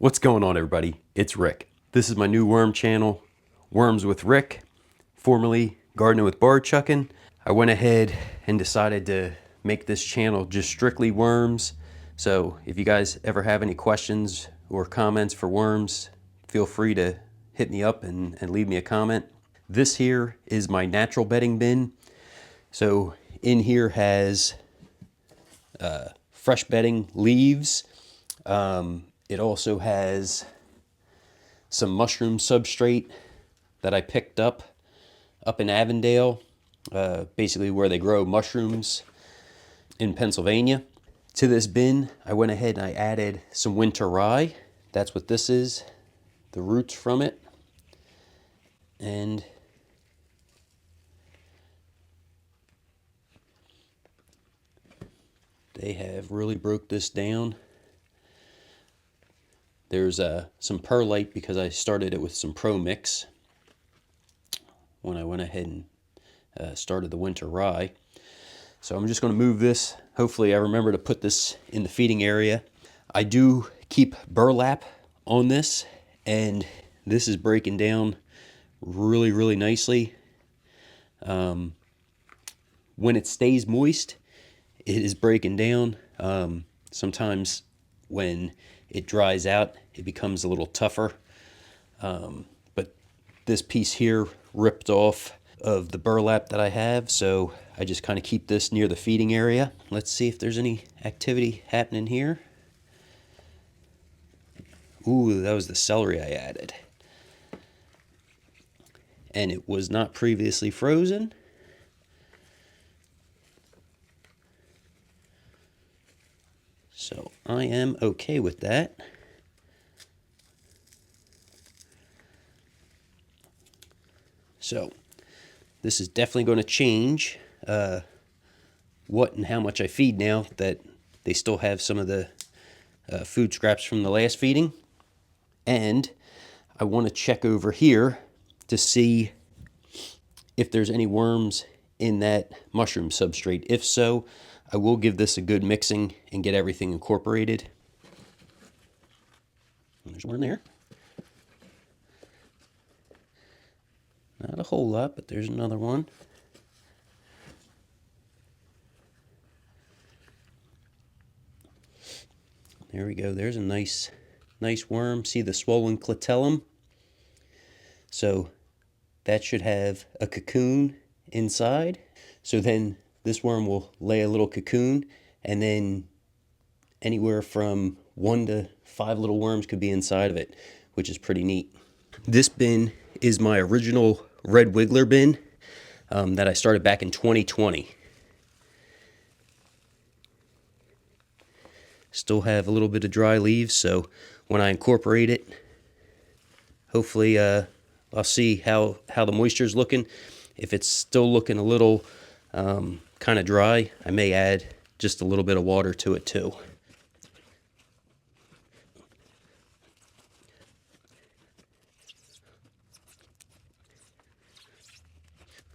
What's going on, everybody? It's Rick. This is my new worm channel, Worms with Rick, formerly Gardening with Bar Chuckin'. I went ahead and decided to make this channel just strictly worms. So if you guys ever have any questions or comments for worms, feel free to hit me up and leave me a comment. This here is my natural bedding bin. So in here has fresh bedding leaves. It also has some mushroom substrate that I picked up in Avondale, basically where they grow mushrooms in Pennsylvania. To this bin, I went ahead and I added some winter rye. That's what this is, the roots from it. And they have really broke this down. There's some perlite because I started it with some Pro Mix when I went ahead and started the winter rye. So I'm just going to move this. Hopefully I remember to put this in the feeding area. I do keep burlap on this, and this is breaking down really nicely. When it stays moist, it is breaking down. Sometimes when it dries out, it becomes a little tougher. But this piece here ripped off of the burlap that I have, so I just kind of keep this near the feeding area. Let's see if there's any activity happening here. Ooh, that was the celery I added. And it was not previously frozen. So I am okay with that. So this is definitely going to change what and how much I feed now that they still have some of the food scraps from the last feeding. And I want to check over here to see if there's any worms in that mushroom substrate. If so, I will give this a good mixing and get everything incorporated. There's one there. Not a whole lot, but there's another one. There we go. There's a nice worm. See the swollen clitellum? So that should have a cocoon inside. So then this worm will lay a little cocoon, and then anywhere from 1 to 5 little worms could be inside of it, which is pretty neat. This bin is my original red wiggler bin that I started back in 2020. Still have a little bit of dry leaves, so when I incorporate it, hopefully I'll see how the moisture's looking. If it's still looking a little kind of dry, I may add just a little bit of water to it too.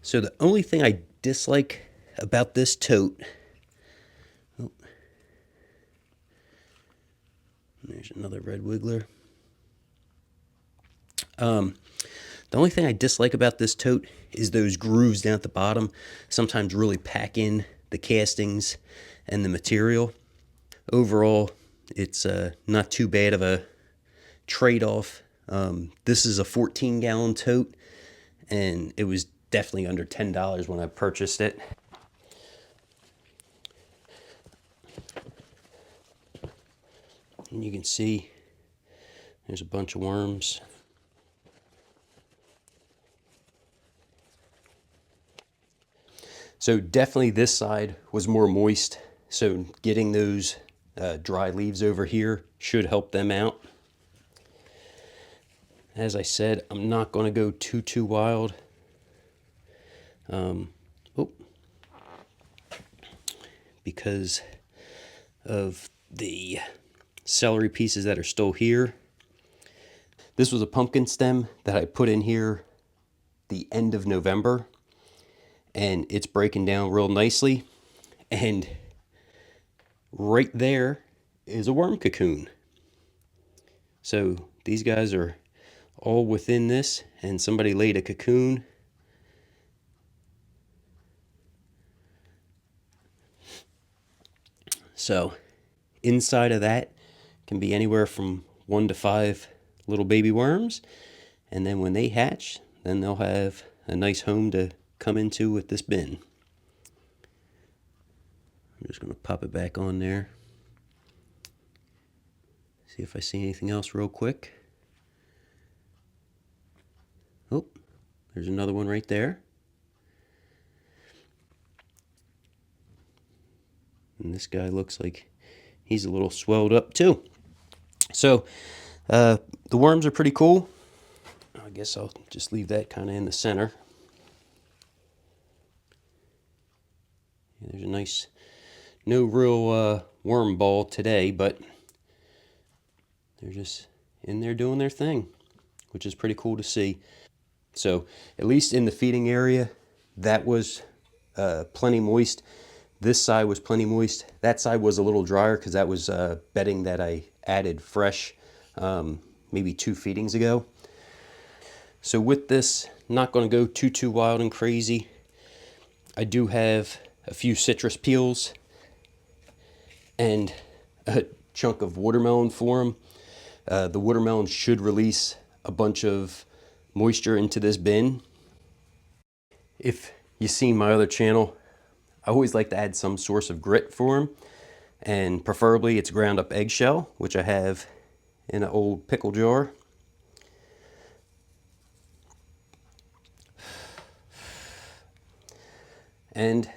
So the only thing I dislike about this tote, oh, there's another red wiggler. The only thing I dislike about this tote is those grooves down at the bottom sometimes really pack in the castings and the material. Overall, it's not too bad of a trade-off. This is a 14-gallon tote, and it was definitely under $10 when I purchased it. And you can see there's a bunch of worms. So definitely this side was more moist, so getting those dry leaves over here should help them out. As I said, I'm not going to go too wild. Because of the celery pieces that are still here. This was a pumpkin stem that I put in here the end of November, and it's breaking down real nicely. And right there is a worm cocoon. So these guys are all within this, and somebody laid a cocoon. So inside of that can be anywhere from 1 to 5 little baby worms, and then when they hatch, then they'll have a nice home to come into with this bin. I'm just going to pop it back on there. See if I see anything else real quick. Oh, there's another one right there. And this guy looks like he's a little swelled up too. So the worms are pretty cool. I guess I'll just leave that kind of in the center. There's a nice, no real worm ball today, but they're just in there doing their thing, which is pretty cool to see. So at least in the feeding area, that was plenty moist. This side was plenty moist. That side was a little drier because that was bedding that I added fresh maybe 2 feedings ago. So with this, not going to go too wild and crazy. I do have a few citrus peels and a chunk of watermelon for them. The watermelon should release a bunch of moisture into this bin. If you've seen my other channel, I always like to add some source of grit for them, and preferably it's ground up eggshell, which I have in an old pickle jar. And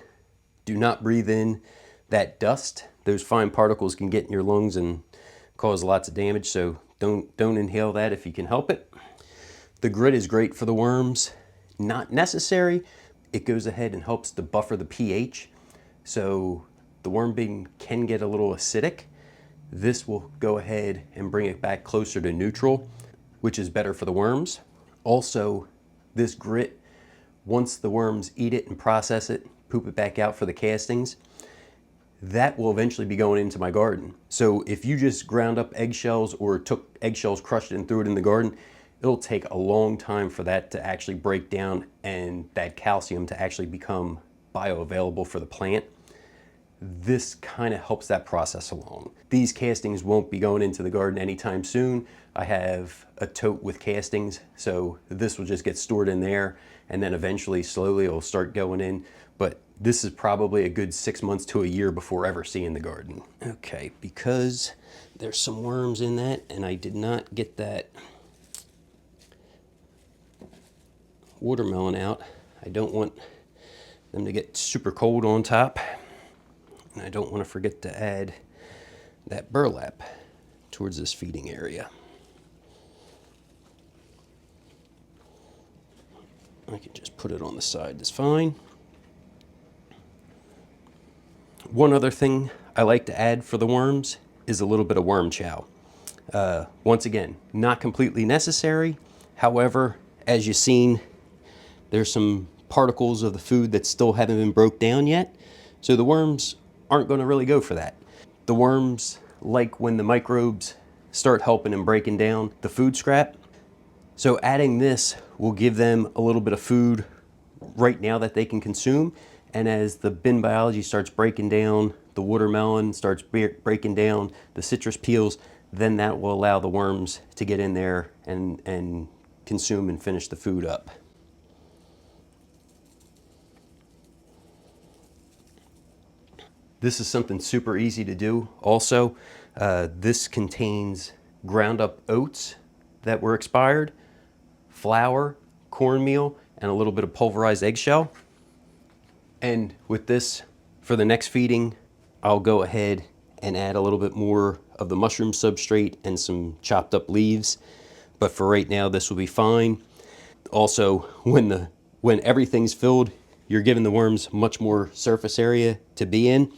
do not breathe in that dust. Those fine particles can get in your lungs and cause lots of damage, so don't inhale that if you can help it. The grit is great for the worms. Not necessary. It goes ahead and helps to buffer the pH. So the worm bin can get a little acidic. This will go ahead and bring it back closer to neutral, which is better for the worms. Also, this grit, once the worms eat it and process it, poop it back out for the castings, that will eventually be going into my garden. So if you just ground up eggshells or took eggshells, crushed it, and threw it in the garden, it'll take a long time for that to actually break down and that calcium to actually become bioavailable for the plant. This kind of helps that process along. These castings won't be going into the garden anytime soon. I have a tote with castings, so this will just get stored in there, and then eventually slowly it'll start going in. But this is probably a good 6 months to a year before ever seeing the garden. Okay, because there's some worms in that and I did not get that watermelon out. I don't want them to get super cold on top, and I don't want to forget to add that burlap towards this feeding area. I can just put it on the side, that's fine. One other thing I like to add for the worms is a little bit of worm chow. Once again, not completely necessary. However, as you've seen, there's some particles of the food that still haven't been broke down yet. So the worms aren't going to really go for that. The worms like when the microbes start helping and breaking down the food scrap. So adding this will give them a little bit of food right now that they can consume. And as the bin biology starts breaking down, the watermelon starts breaking down, the citrus peels, then that will allow the worms to get in there and consume and finish the food up. This is something super easy to do. Also, this contains ground up oats that were expired, flour, cornmeal, and a little bit of pulverized eggshell. And with this, for the next feeding, I'll go ahead and add a little bit more of the mushroom substrate and some chopped up leaves. But for right now, this will be fine. Also, when everything's filled, you're giving the worms much more surface area to be in.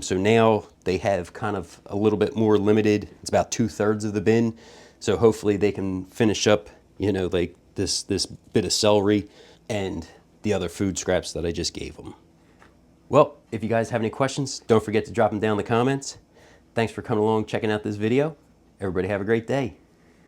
So now they have kind of a little bit more limited. It's about 2/3 of the bin. So hopefully they can finish up, you know, like this bit of celery and the other food scraps that I just gave them. Well, if you guys have any questions, don't forget to drop them down in the comments. Thanks for coming along, checking out this video. Everybody have a great day.